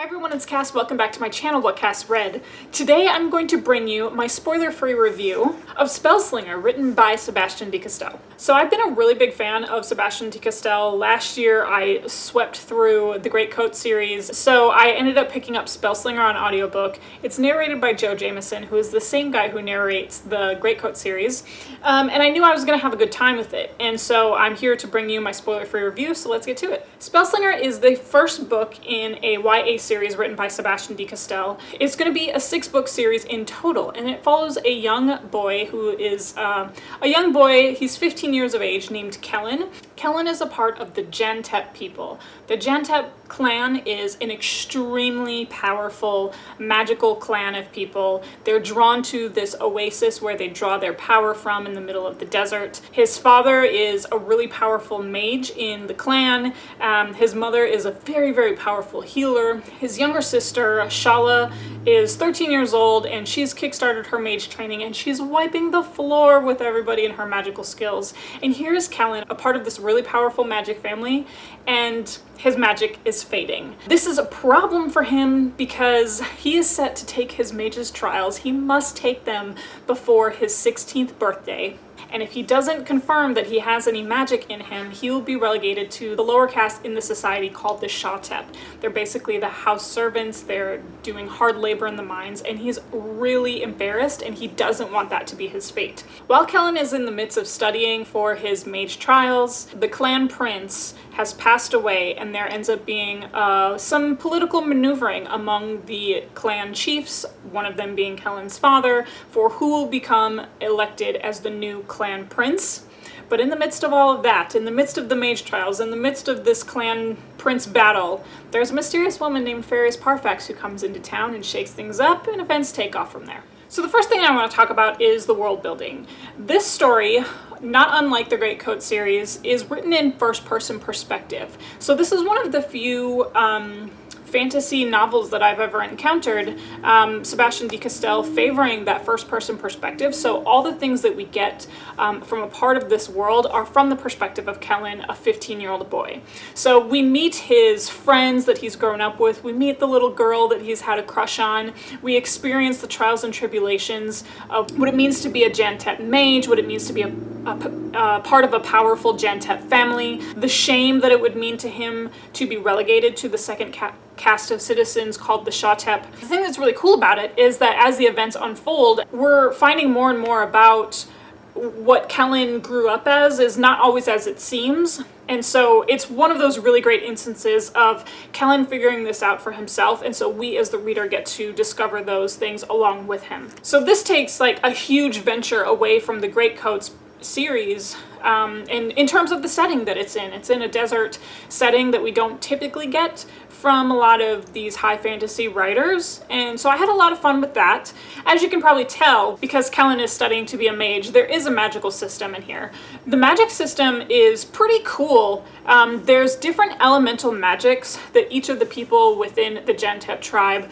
everyone, it's Cass. Welcome back to my channel, whatcassread. Today I'm going to bring you my spoiler-free review of Spellslinger, written by Sebastien de Castell. So I've been a really big fan of Sebastien de Castell. Last year I swept through the n.e.w.t.s series, so I ended up picking up Spellslinger on audiobook. It's narrated by Joe Jameson, who is the same guy who narrates the n.e.w.t.s series, and I knew I was going to have a good time with it, and so I'm here to bring you my spoiler-free review, so let's get to it. Spellslinger is the first book in a YA series written by Sebastien de Castell. It's going to be a 6-book series in total, and it follows a young boy who is he's 15 years of age, named Kellan. Kellan is a part of the n.e.w.t.s people. The n.e.w.t.s clan is an extremely powerful, magical clan of people. They're drawn to this oasis where they draw their power from in the middle of the desert. His father is a really powerful mage in the clan. His mother is a very, very powerful healer. His younger sister, Shala, is 13 years old, and she's kickstarted her mage training, and she's wiping the floor with everybody in her magical skills. And here's Kellan, a part of this really powerful magic family, and his magic is fading. This is a problem for him because he is set to take his mage's trials. He must take them before his 16th birthday. And if he doesn't confirm that he has any magic in him, he will be relegated to the lower caste in the society called the n.e.w.t.s. They're basically the house servants. They're doing hard labor in the mines, and he's really embarrassed, and he doesn't want that to be his fate. While Kellan is in the midst of studying for his mage trials, the clan prince has passed away, and there ends up being some political maneuvering among the clan chiefs, one of them being Kellan's father, for who will become elected as the new clan prince. But in the midst of all of that, in the midst of the mage trials, in the midst of this clan prince battle, there's a mysterious woman named Farius Parfax who comes into town and shakes things up, and events take off from there. So the first thing I want to talk about is the world building. This story, not unlike the n.e.w.t.s series, is written in first-person perspective. So this is one of the few fantasy novels that I've ever encountered, Sebastien de Castell favoring that first-person perspective. So all the things that we get from a part of this world are from the perspective of Kellan, a 15-year-old boy. So we meet his friends that he's grown up with, we meet the little girl that he's had a crush on, we experience the trials and tribulations of what it means to be a n.e.w.t.s mage, what it means to be a part of a powerful n.e.w.t.s family, the shame that it would mean to him to be relegated to the second caste of citizens called the n.e.w.t.s. The thing that's really cool about it is that as the events unfold, we're finding more and more about what Kellan grew up as is not always as it seems. And so it's one of those really great instances of Kellan figuring this out for himself, and so we as the reader get to discover those things along with him. So this takes like a huge venture away from the n.e.w.t.s series, and in terms of the setting that it's in a desert setting that we don't typically get from a lot of these high fantasy writers, and so I had a lot of fun with that. As you can probably tell, because Kellan is studying to be a mage, there is a magical system in here. The magic system is pretty cool. There's different elemental magics that each of the people within the n.e.w.t.s tribe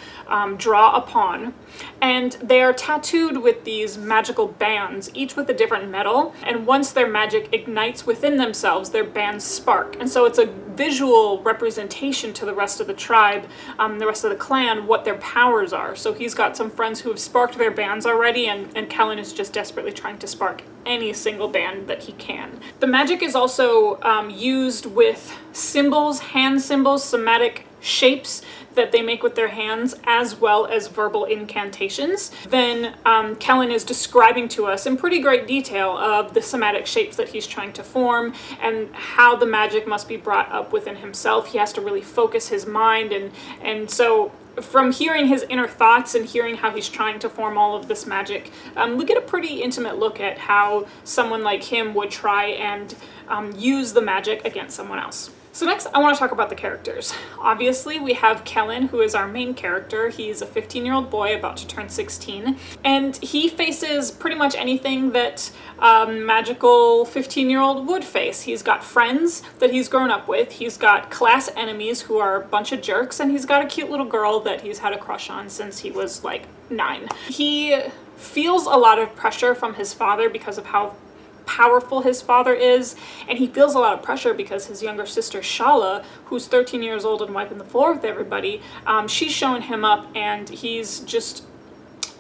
draw upon, and they are tattooed with these magical bands, each with a different metal, and once their magic ignites within themselves, their bands spark. And so it's a visual representation to the rest of the tribe, the rest of the clan, what their powers are. So he's got some friends who have sparked their bands already, and Kellan is just desperately trying to spark any single band that he can. The magic is also used with symbols, hand symbols, somatic shapes that they make with their hands, as well as verbal incantations. Then Kellan is describing to us in pretty great detail of the somatic shapes that he's trying to form and how the magic must be brought up within himself. He has to really focus his mind, and so from hearing his inner thoughts and hearing how he's trying to form all of this magic, we get a pretty intimate look at how someone like him would try and use the magic against someone else. So next, I want to talk about the characters. Obviously, we have Kellan, who is our main character. He's a 15-year-old boy about to turn 16, and he faces pretty much anything that a magical 15-year-old would face. He's got friends that he's grown up with, he's got class enemies who are a bunch of jerks, and he's got a cute little girl that he's had a crush on since he was like 9. He feels a lot of pressure from his father because of how powerful his father is, and he feels a lot of pressure because his younger sister Shala, who's 13 years old and wiping the floor with everybody, she's showing him up, and he's just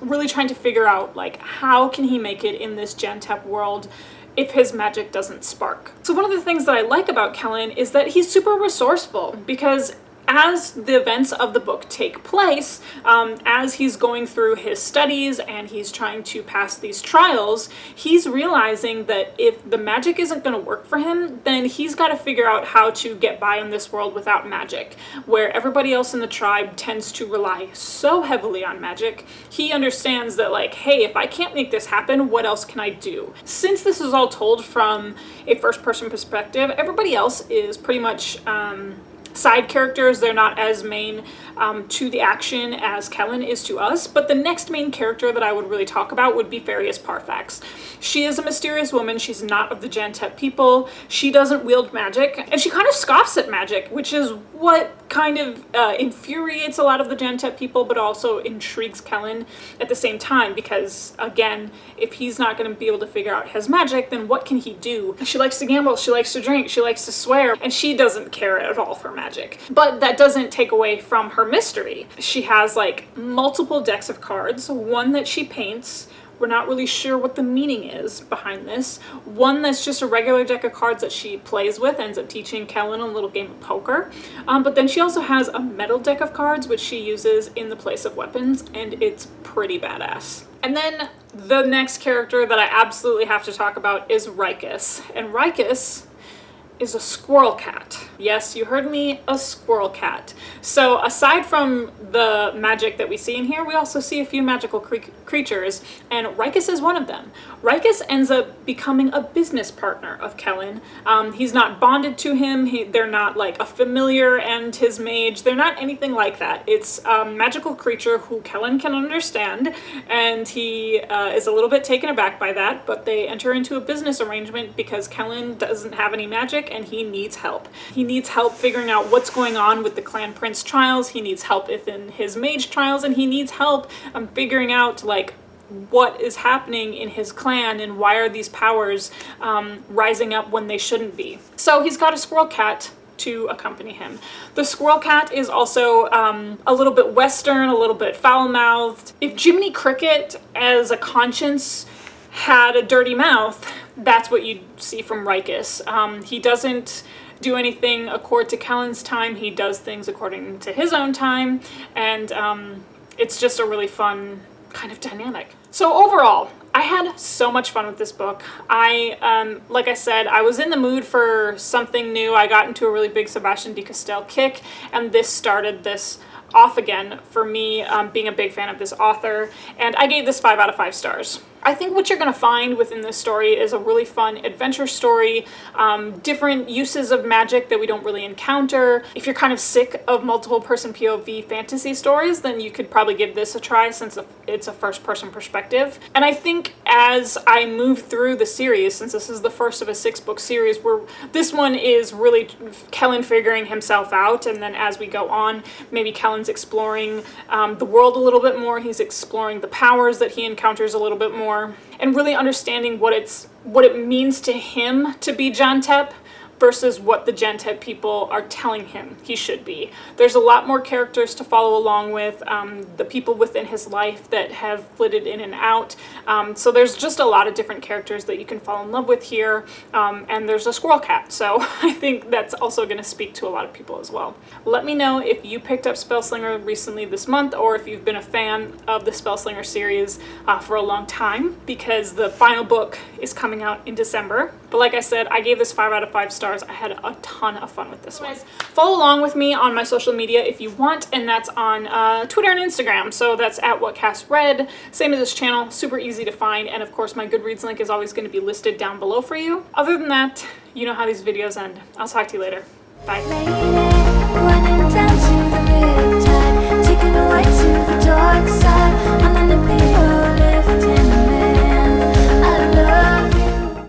really trying to figure out, like, how can he make it in this Gen.e.w.t.s world if his magic doesn't spark. So one of the things that I like about Kellan is that he's super resourceful, because as the events of the book take place, as he's going through his studies and he's trying to pass these trials, he's realizing that if the magic isn't going to work for him, then he's got to figure out how to get by in this world without magic. Where everybody else in the tribe tends to rely so heavily on magic, he understands that, like, hey, if I can't make this happen, what else can I do? Since this is all told from a first-person perspective, everybody else is pretty much side characters. They're not as main to the action as Kellan is to us, but the next main character that I would really talk about would be Farius Parfax. She is a mysterious woman. She's not of the Gen.e.w.t.s people. She doesn't wield magic, and she kind of scoffs at magic, which is what kind of infuriates a lot of the Gen.e.w.t.s people, but also intrigues Kellan at the same time, because again, if he's not going to be able to figure out his magic, then what can he do? She likes to gamble, she likes to drink, she likes to swear, and she doesn't care at all for magic. But that doesn't take away from her mystery. She has like multiple decks of cards, one that she paints. We're not really sure what the meaning is behind this. One that's just a regular deck of cards that she plays with, ends up teaching Kellan a little game of poker. But then she also has a metal deck of cards, which she uses in the place of weapons, and it's pretty badass. And then the next character that I absolutely have to talk about is Rikus. And Rikus is a squirrel cat. Yes, you heard me, a squirrel cat. So aside from the magic that we see in here, we also see a few magical creatures, and Rikus is one of them. Rikus ends up becoming a business partner of Kellan. He's not bonded to him, they're not like a familiar and his mage, they're not anything like that. It's a magical creature who Kellan can understand, and he is a little bit taken aback by that, but they enter into a business arrangement because Kellan doesn't have any magic and he needs help. He needs help figuring out what's going on with the Clan Prince trials, he needs help within his mage trials, and he needs help figuring out like what is happening in his clan and why are these powers rising up when they shouldn't be. So he's got a squirrel cat to accompany him. The squirrel cat is also a little bit western, a little bit foul-mouthed. If Jiminy Cricket as a conscience had a dirty mouth, that's what you'd see from Rikus. He doesn't do anything according to Kellan's time, he does things according to his own time, and it's just a really fun kind of dynamic. So overall, I had so much fun with this book. Like I said, I was in the mood for something new. I got into a really big Sebastien de Castell kick, and this started this off again for me, being a big fan of this author, and I gave this 5 out of 5 stars. I think what you're going to find within this story is a really fun adventure story, different uses of magic that we don't really encounter. If you're kind of sick of multiple person POV fantasy stories, then you could probably give this a try since it's a first person perspective. And I think as I move through the series, since this is the first of a 6-book series, where this one is really Kellan figuring himself out, and then as we go on, maybe Kellan's exploring the world a little bit more, he's exploring the powers that he encounters a little bit more, and really understanding what it means to him to be Gen.e.w.t.s versus what the Gen.e.w.t.s people are telling him he should be. There's a lot more characters to follow along with, the people within his life that have flitted in and out. So there's just a lot of different characters that you can fall in love with here, and there's a squirrel cat, so I think that's also going to speak to a lot of people as well. Let me know if you picked up Spellslinger recently this month, or if you've been a fan of the Spellslinger series for a long time, because the final book is coming out in December. But like I said, I gave this 5 out of 5 stars. I had a ton of fun with this one. Follow along with me on my social media if you want, and that's on Twitter and Instagram. So that's at whatcassread. Same as this channel, super easy to find. And of course, my Goodreads link is always going to be listed down below for you. Other than that, you know how these videos end. I'll talk to you later. Bye.